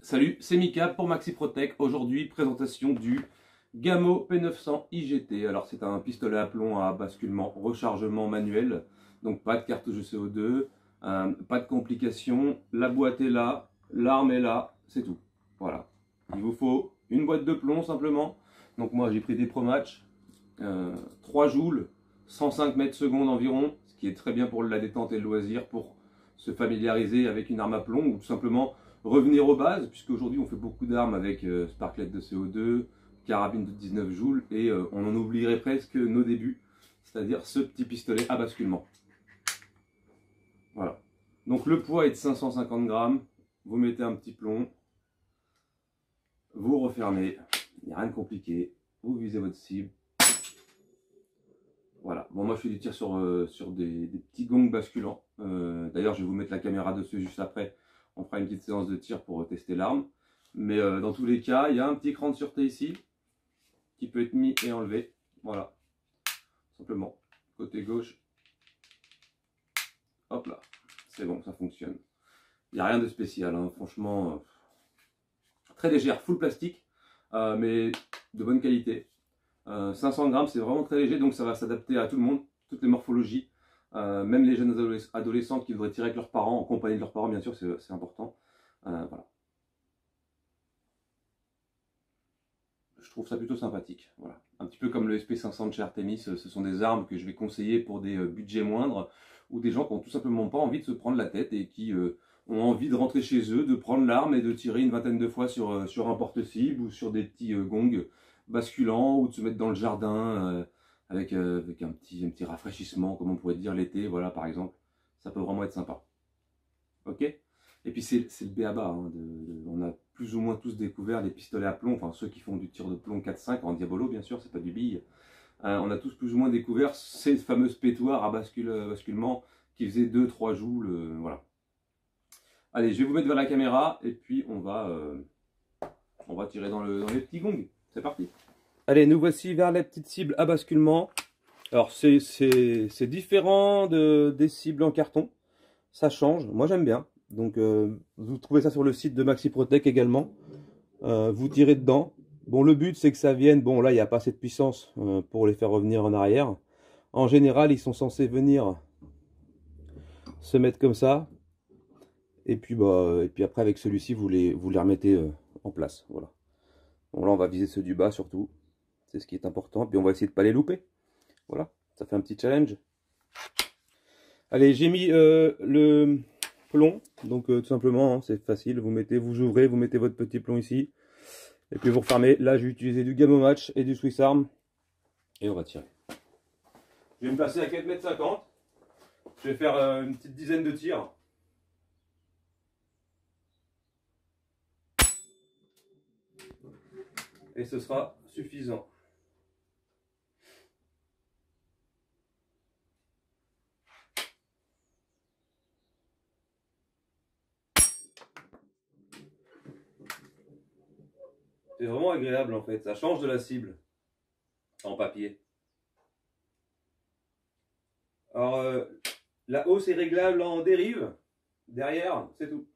Salut, c'est Mika pour Maxi Protec. Aujourd'hui, présentation du Gamo P900 IGT. Alors, c'est un pistolet à plomb à basculement, rechargement manuel. Donc, pas de cartouche de CO2, pas de complications. La boîte est là, l'arme est là, c'est tout. Voilà. Il vous faut une boîte de plomb simplement. Donc, moi, j'ai pris des Pro Match, 3 joules, 105 mètres secondes environ, ce qui est très bien pour la détente et le loisir, pour se familiariser avec une arme à plomb ou tout simplement revenir aux bases, puisque aujourd'hui on fait beaucoup d'armes avec sparklet de CO2, carabine de 19 joules, et on en oublierait presque nos débuts, c'est-à-dire ce petit pistolet à basculement. Voilà. Donc le poids est de 550 grammes, vous mettez un petit plomb, vous refermez, il n'y a rien de compliqué, vous visez votre cible. Voilà, bon moi je fais du tir sur des petits gongs basculants, d'ailleurs je vais vous mettre la caméra dessus juste après. On fera une petite séance de tir pour tester l'arme. Mais dans tous les cas, il y a un petit cran de sûreté ici qui peut être mis et enlevé. Voilà. Simplement. Côté gauche. Hop là. C'est bon, ça fonctionne. Il n'y a rien de spécial. Hein. Franchement, très légère. Full plastique. Mais de bonne qualité. 500 grammes, c'est vraiment très léger. Donc ça va s'adapter à tout le monde. Toutes les morphologies. Même les jeunes adolescents qui voudraient tirer avec leurs parents, en compagnie de leurs parents, bien sûr, c'est important. Voilà. Je trouve ça plutôt sympathique. Voilà. Un petit peu comme le SP500 de chez Artemis, ce sont des armes que je vais conseiller pour des budgets moindres, ou des gens qui n'ont tout simplement pas envie de se prendre la tête et qui ont envie de rentrer chez eux, de prendre l'arme et de tirer une vingtaine de fois sur un porte-cible ou sur des petits gongs basculants, ou de se mettre dans le jardin avec un petit rafraîchissement, comme on pourrait dire l'été, voilà par exemple. Ça peut vraiment être sympa. Ok ? Et puis c'est le b.a.-ba, hein, on a plus ou moins tous découvert les pistolets à plomb, enfin ceux qui font du tir de plomb 4-5 en diabolo bien sûr, c'est pas du bille. On a tous plus ou moins découvert ces fameuses pétoires à basculement qui faisaient 2-3 joules, voilà. Allez, je vais vous mettre vers la caméra et puis on va tirer dans les petits gongs. C'est parti. Allez, nous voici vers la petite cible à basculement. Alors c'est différent des cibles en carton, ça change, moi j'aime bien. Donc vous trouvez ça sur le site de Maxi Protec également. Vous tirez dedans. Bon, le but c'est que ça vienne. Bon, là il n'y a pas assez de puissance pour les faire revenir en arrière. En général, ils sont censés venir se mettre comme ça. Et puis après avec celui-ci vous les remettez en place. Voilà. Bon, là on va viser ceux du bas surtout. C'est ce qui est important. Puis on va essayer de ne pas les louper. Voilà. Ça fait un petit challenge. Allez, j'ai mis le plomb, donc tout simplement, hein, c'est facile, vous ouvrez, vous mettez votre petit plomb ici, et puis vous refermez. Là, j'ai utilisé du Gamo Match et du Swiss Arm, et on va tirer. Je vais me placer à 4,50 m, je vais faire une petite dizaine de tirs. Et ce sera suffisant. C'est vraiment agréable en fait, ça change de la cible en papier. Alors la hausse est réglable en dérive, derrière, c'est tout.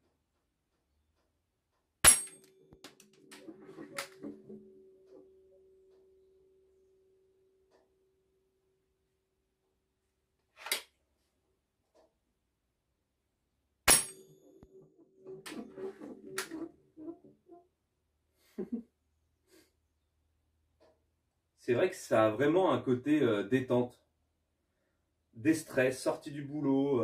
C'est vrai que ça a vraiment un côté détente, déstress, sortie du boulot.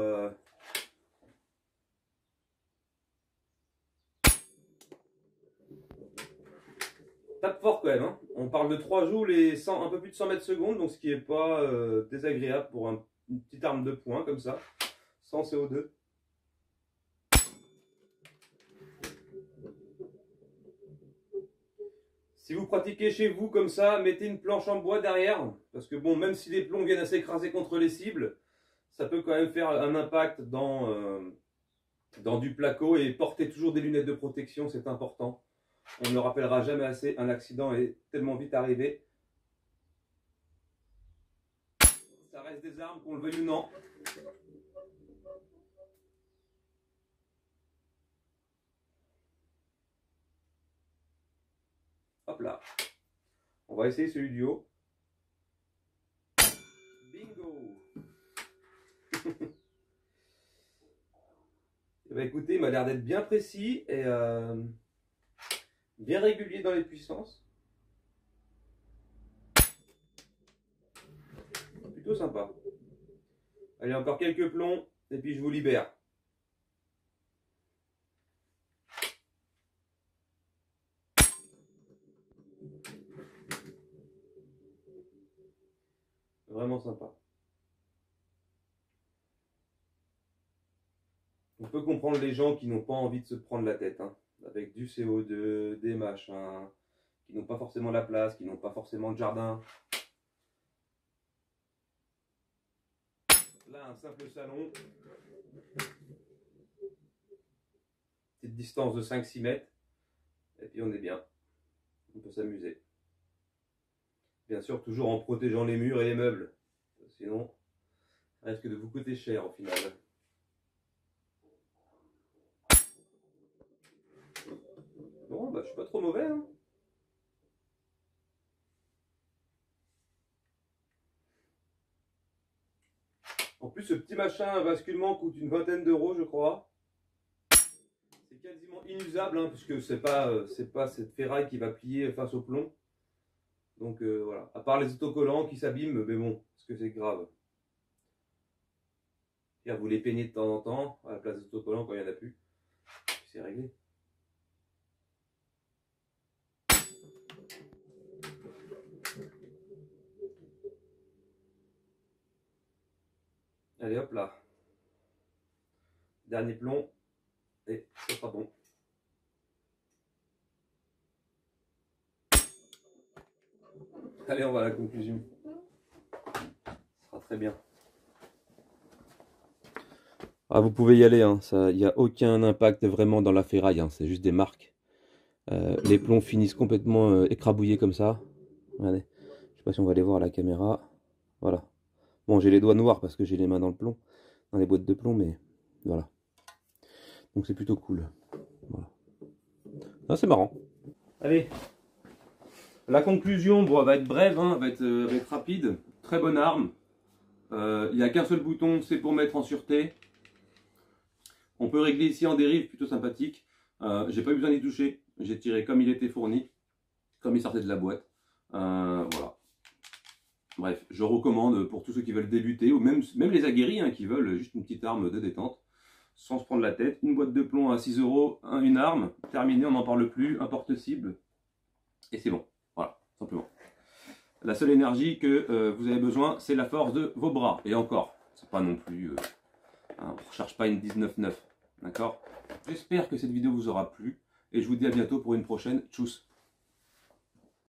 Tape fort quand même, hein. On parle de 3 joules et un peu plus de 100 mètres secondes, donc ce qui n'est pas désagréable pour une petite arme de poing comme ça, sans CO2. Si vous pratiquez chez vous comme ça, mettez une planche en bois derrière, parce que bon, même si les plombs viennent à s'écraser contre les cibles, ça peut quand même faire un impact dans du placo, et portez toujours des lunettes de protection, c'est important. On ne le rappellera jamais assez, un accident est tellement vite arrivé. Ça reste des armes, qu'on le veuille ou non. hop là. On va essayer celui du haut. Bingo. Eh ben, écoutez, il m'a l'air d'être bien précis et bien régulier dans les puissances. Plutôt sympa. Allez, encore quelques plombs et puis je vous libère. Vraiment sympa. On peut comprendre les gens qui n'ont pas envie de se prendre la tête, hein, avec du CO2, des machins, qui n'ont pas forcément la place, qui n'ont pas forcément de jardin. Là, un simple salon. Petite distance de 5-6 mètres. Et puis on est bien. On peut s'amuser. Bien sûr, toujours en protégeant les murs et les meubles. Sinon, ça risque de vous coûter cher au final. Bon, bah je suis pas trop mauvais, hein. En plus, ce petit machin basculement coûte une vingtaine d'euros, je crois. C'est quasiment inusable, hein, puisque c'est pas cette ferraille qui va plier face au plomb. Donc voilà, à part les autocollants qui s'abîment, mais bon, est-ce que c'est grave? Et vous les peignez de temps en temps, à la place des autocollants quand il n'y en a plus. C'est réglé. Allez hop là. Dernier plomb. Et ça sera bon. Allez, on va à la conclusion. Ça sera très bien. Ah, vous pouvez y aller, hein. Il n'y a aucun impact vraiment dans la ferraille, hein. C'est juste des marques. Les plombs finissent complètement écrabouillés comme ça. Regardez. Je sais pas si on va les voir à la caméra. Voilà. Bon, j'ai les doigts noirs parce que j'ai les mains dans le plomb, dans les boîtes de plomb, mais voilà. Donc c'est plutôt cool. Voilà. Ah, c'est marrant. Allez. La conclusion, bon, elle va être brève, hein, va être rapide. Très bonne arme. Il n'y a qu'un seul bouton, c'est pour mettre en sûreté. On peut régler ici en dérive, plutôt sympathique. J'ai pas eu besoin d'y toucher. J'ai tiré comme il était fourni, comme il sortait de la boîte. Voilà. Bref, je recommande pour tous ceux qui veulent débuter, ou même les aguerris hein, qui veulent juste une petite arme de détente, sans se prendre la tête. Une boîte de plomb à 6 €, une arme, terminé, on n'en parle plus, un porte-cible, et c'est bon. Voilà, simplement. La seule énergie que vous avez besoin, c'est la force de vos bras. Et encore, c'est pas non plus... on ne recherche pas une 19,9. D'accord? J'espère que cette vidéo vous aura plu, et je vous dis à bientôt pour une prochaine. Tchuss!